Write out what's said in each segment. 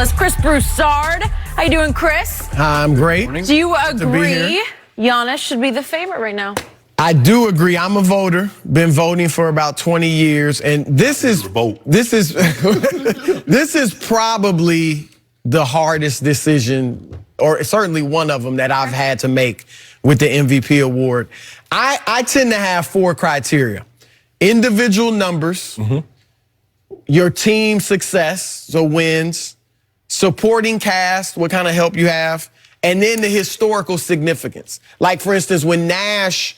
analyst Chris Broussard. How you doing, Chris? I'm great. Do you agree Giannis should be the favorite right now? I do agree. I'm a voter. Been voting for about 20 years, and this is this is probably the hardest decision, or certainly one of them that I've had to make with the MVP award. I tend to have 4 criteria: individual numbers, your team success, so wins, supporting cast, what kind of help you have, and then the historical significance. Like, for instance, when Nash,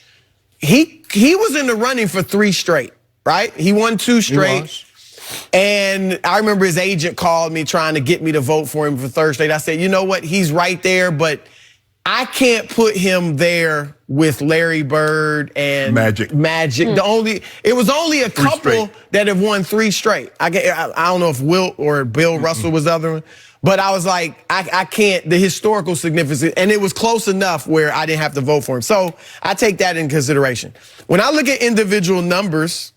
he was in the running for 3 straight, right? He won 2 straight. And I remember his agent called me trying to get me to vote for him for Thursday. I said, you know what? He's right there, but I can't put him there with Larry Bird and Magic. It was only a couple that have won 3 straight. I don't know if Wilt or Bill Russell was the other one, but I was like, I can't, the historical significance, and it was close enough where I didn't have to vote for him. So I take that in consideration. When I look at individual numbers,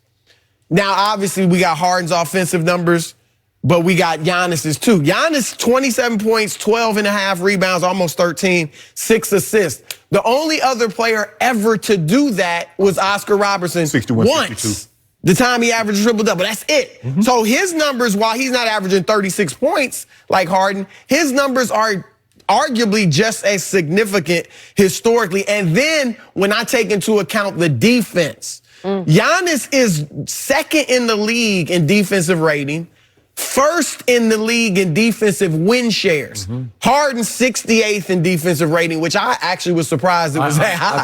now obviously we got Harden's offensive numbers, but we got Giannis's too. Giannis, 27 points, 12.5 rebounds, almost 13, 6 assists. The only other player ever to do that was Oscar Robertson 61, once. 62. The time he averaged triple-double, that's it. So his numbers, while he's not averaging 36 points like Harden, his numbers are arguably just as significant historically. And then when I take into account the defense, Giannis is 2nd in the league in defensive rating, 1st in the league in defensive win shares. Harden 68th in defensive rating, which I actually was surprised it was that high.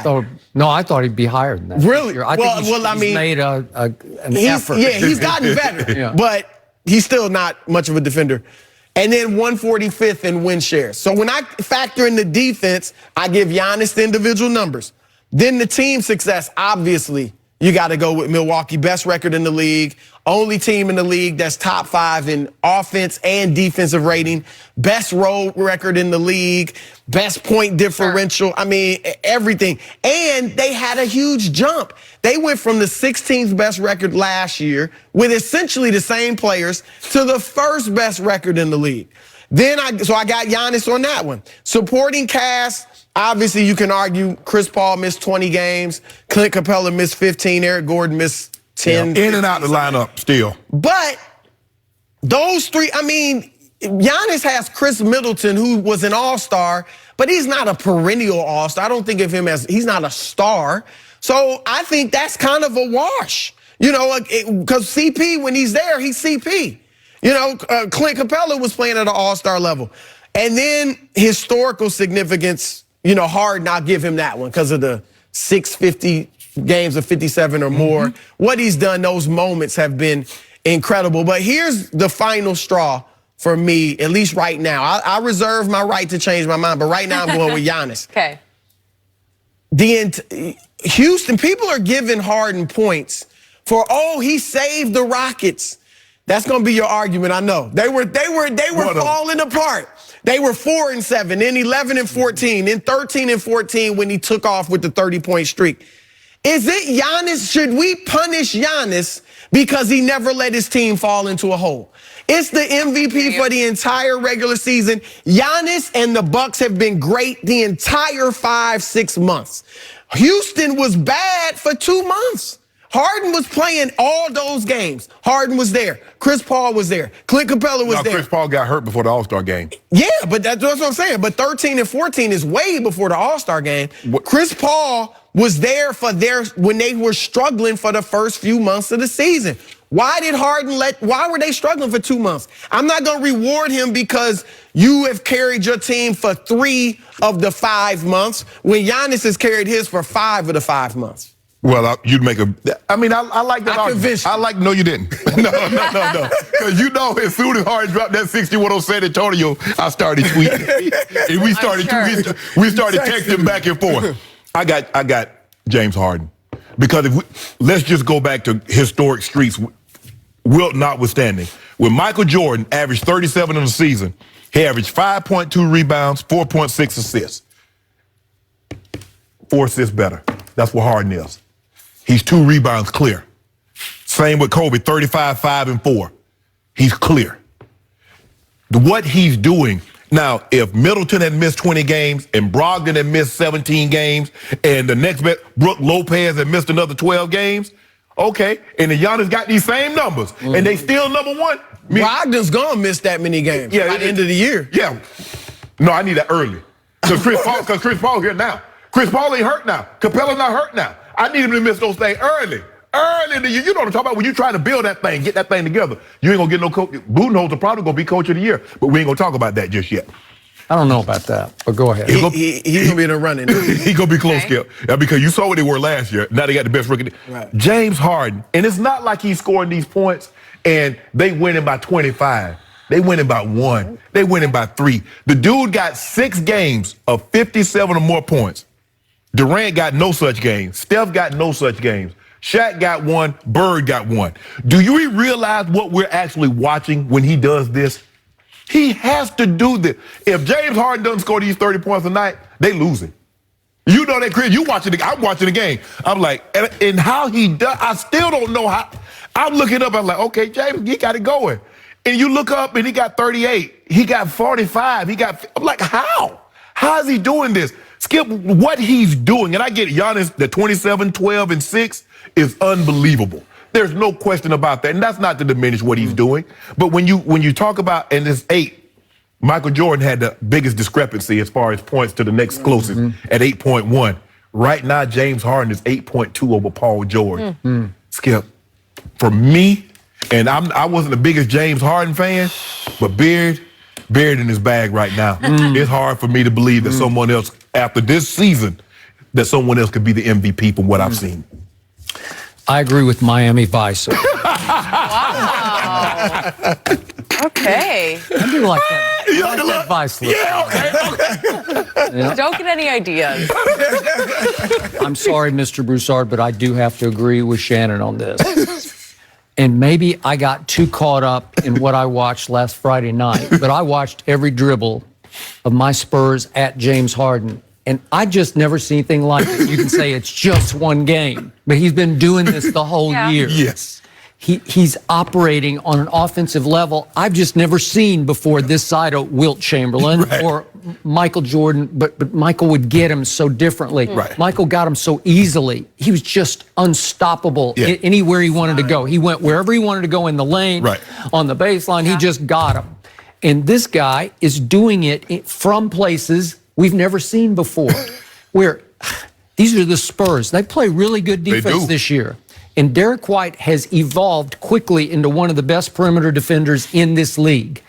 I thought he'd be higher than that. Really? I think he's made an effort. Yeah, he's gotten better, but he's still not much of a defender. And then 145th in win shares. So when I factor in the defense, I give Giannis the individual numbers. Then the team success, obviously, you got to go with Milwaukee, best record in the league, only team in the league that's top 5 in offense and defensive rating, best road record in the league, best point differential. I mean, everything. And they had a huge jump. They went from the 16th best record last year with essentially the same players to the 1st best record in the league. So I got Giannis on that one. Supporting cast. Obviously, you can argue Chris Paul missed 20 games, Clint Capella missed 15, Eric Gordon missed 10. In and out the lineup still. But those 3, I mean, Giannis has Chris Middleton, who was an all-star, but he's not a perennial all-star. I don't think of him as, he's not a star. So I think that's kind of a wash. You know, because CP, when he's there, he's CP. You know, Clint Capella was playing at an all-star level. And then historical significance, you know, Harden, I'll give him that one because of the 650 games of 57 or more. What he's done, those moments have been incredible. But here's the final straw for me, at least right now. I reserve my right to change my mind, but right now I'm going with Giannis. Okay. Houston, people are giving Harden points for, oh, he saved the Rockets. That's going to be your argument, I know. They were falling apart. They were 4-7, then 11-14, then 13-14 when he took off with the 30-point streak. Is it Giannis? Should we punish Giannis because he never let his team fall into a hole? It's the MVP for the entire regular season. Giannis and the Bucks have been great the entire 5-6 months. Houston was bad for 2 months. Harden was playing all those games. Harden was there. Chris Paul was there. Clint Capella was there. Chris Paul got hurt before the All-Star game. Yeah, but that's what I'm saying. But 13-14 is way before the All-Star game. Chris Paul was there for when they were struggling for the first few months of the season. Why were they struggling for 2 months? I'm not going to reward him because you have carried your team for 3 of the 5 months when Giannis has carried his for 5 of the 5 months. Well, you'd make I like that argument. No, you didn't. No. Because you know, as soon as Harden dropped that 61 on San Antonio, I started tweeting. And we started texting back and forth. I got James Harden. Because let's just go back to historic streaks, Wilt notwithstanding. When Michael Jordan averaged 37 in the season, he averaged 5.2 rebounds, 4.6 assists. 4 assists better. That's what Harden is. He's 2 rebounds clear. Same with Kobe, 35, 5, and 4. He's clear. what he's doing. Now, if Middleton had missed 20 games and Brogdon had missed 17 games and the next bet, Brook Lopez had missed another 12 games, okay, and then Giannis got these same numbers, and they still number one. Brogdon's gonna miss that many games by the end of the year. Yeah. No, I need that early. Because Chris Paul here now. Chris Paul ain't hurt now. Capella's not hurt now. I need him to miss those things early. Early in the year. You know what I'm talking about? When you try to build that thing, get that thing together, you ain't gonna get no coach. Budenholzer probably gonna be coach of the year, but we ain't gonna talk about that just yet. I don't know about that, but go ahead. He's gonna be in the running. He's gonna be close, Skip. Because you saw what they were last year. Now they got the best rookie. Right. James Harden, and it's not like he's scoring these points and they winning by 25. They winning by 1. They winning by 3. The dude got 6 games of 57 or more points. Durant got no such games. Steph got no such games. Shaq got 1. Bird got 1. Do you realize what we're actually watching when he does this? He has to do this. If James Harden doesn't score these 30 points a night, they losing. You know that, Chris. You watching I'm watching the game. I'm like, and how he does, I still don't know how. I'm looking up, I'm like, okay, James, he got it going. And you look up and he got 38. He got 45. I'm like, how? How is he doing this? Skip, what he's doing, and I get it, Giannis, the 27, 12, and 6 is unbelievable. There's no question about that, and that's not to diminish what he's doing. But when you talk about, and this 8, Michael Jordan had the biggest discrepancy as far as points to the next closest at 8.1. Right now, James Harden is 8.2 over Paul George. Skip, for me, and I wasn't the biggest James Harden fan, but Beard in his bag right now. It's hard for me to believe that someone else, after this season, that someone else could be the MVP from what I've seen. I agree with Miami Vice. Wow. Okay. I do like that. I like that Vice look. Yeah, okay. Yeah. Don't get any ideas. I'm sorry, Mr. Broussard, but I do have to agree with Shannon on this. And maybe I got too caught up in what I watched last Friday night, but I watched every dribble of my Spurs at James Harden, and I just never seen anything like it. You can say it's just one game, but he's been doing this the whole year. Yes. He's operating on an offensive level I've just never seen before this side of Wilt Chamberlain or Michael Jordan, but Michael would get him so differently. Michael got him so easily. He was just unstoppable anywhere he wanted to go. He went wherever he wanted to go in the lane, on the baseline. He just got him. And this guy is doing it from places we've never seen before, where these are the Spurs. They play really good defense this year. And Derek White has evolved quickly into one of the best perimeter defenders in this league.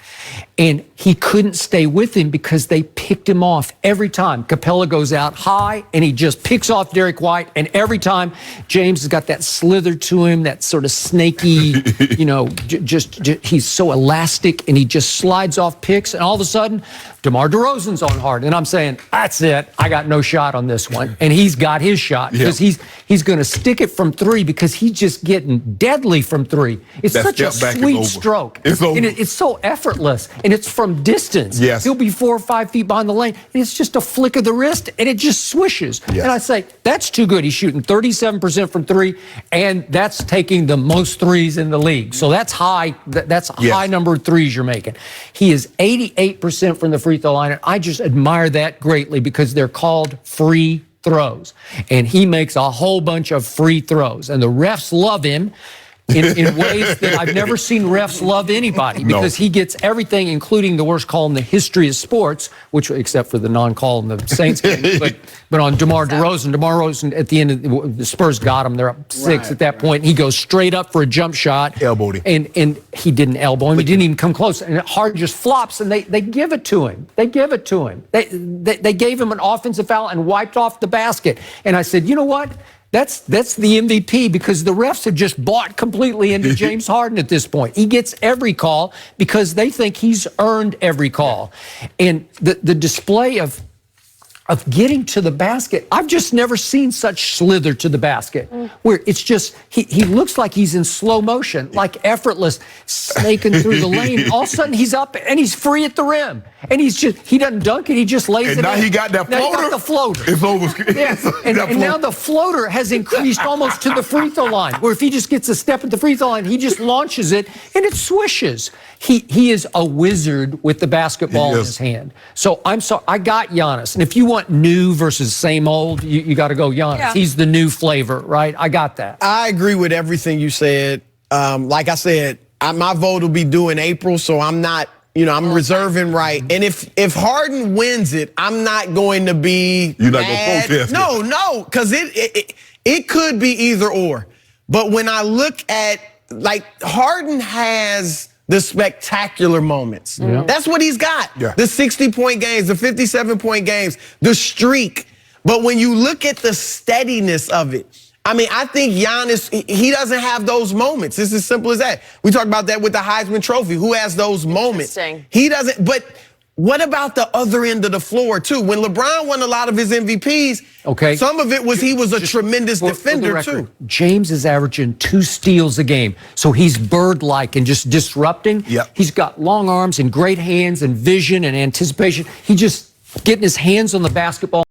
And he couldn't stay with him because they picked him off every time. Capella goes out high, and he just picks off Derek White. And every time, James has got that slither to him, that sort of snaky, you know, just he's so elastic, and he just slides off picks. And all of a sudden, DeMar DeRozan's on Harden. And I'm saying, that's it. I got no shot on this one. And he's got his shot because he's going to stick it from 3 because he's just getting deadly from 3. It's such a sweet stroke. It's over. And it's so effortless. And it's from distance. He'll be 4 or 5 feet behind the lane, and it's just a flick of the wrist, and it just swishes. And I say, that's too good. He's shooting 37% from 3, and that's taking the most threes in the league. So that's high. That's a high number of threes you're making. He is 88% from the free throw line, and I just admire that greatly because they're called free throws. And he makes a whole bunch of free throws, and the refs love him in ways that I've never seen refs love anybody, because he gets everything, including the worst call in the history of sports, which, except for the non-call in the Saints game, but on DeMar DeRozan at the end of the Spurs got him. They're up 6 at that point. He goes straight up for a jump shot. Elbowed him. And he didn't elbow him. He didn't even come close. And Harden just flops, and they give it to him. They give it to him. They gave him an offensive foul and wiped off the basket. And I said, you know what? That's the MVP, because the refs have just bought completely into James Harden at this point. He gets every call because they think he's earned every call. And the display of getting to the basket, I've just never seen such slither to the basket, where it's just, he looks like he's in slow motion, like effortless, snaking through the lane. All of a sudden, he's up and he's free at the rim. And he doesn't dunk it, he just lays it in. And now he got that floater. Now he got the floater. It's over. And now the floater has increased almost to the free throw line, where if he just gets a step at the free throw line, he just launches it, and it swishes. he is a wizard with the basketball in his hand. So I'm sorry, I got Giannis. And if you want new versus same old, you got to go Giannis. Yeah. He's the new flavor, right? I got that. I agree with everything you said. Like I said, my vote will be due in April, so I'm not, I'm reserving right. And if Harden wins it, I'm not going to be You're not going to protest. No, because it could be either or. But when I look at, like, Harden has the spectacular moments. That's what he's got. The 60-point games, the 57-point games, the streak. But when you look at the steadiness of it, I mean, I think Giannis, he doesn't have those moments. It's as simple as that. We talked about that with the Heisman Trophy. Who has those moments? He doesn't. But what about the other end of the floor, too? When LeBron won a lot of his MVPs, some of it was he was a tremendous defender, too. James is averaging 2 steals a game. So he's bird-like and just disrupting. He's got long arms and great hands and vision and anticipation. He just getting his hands on the basketball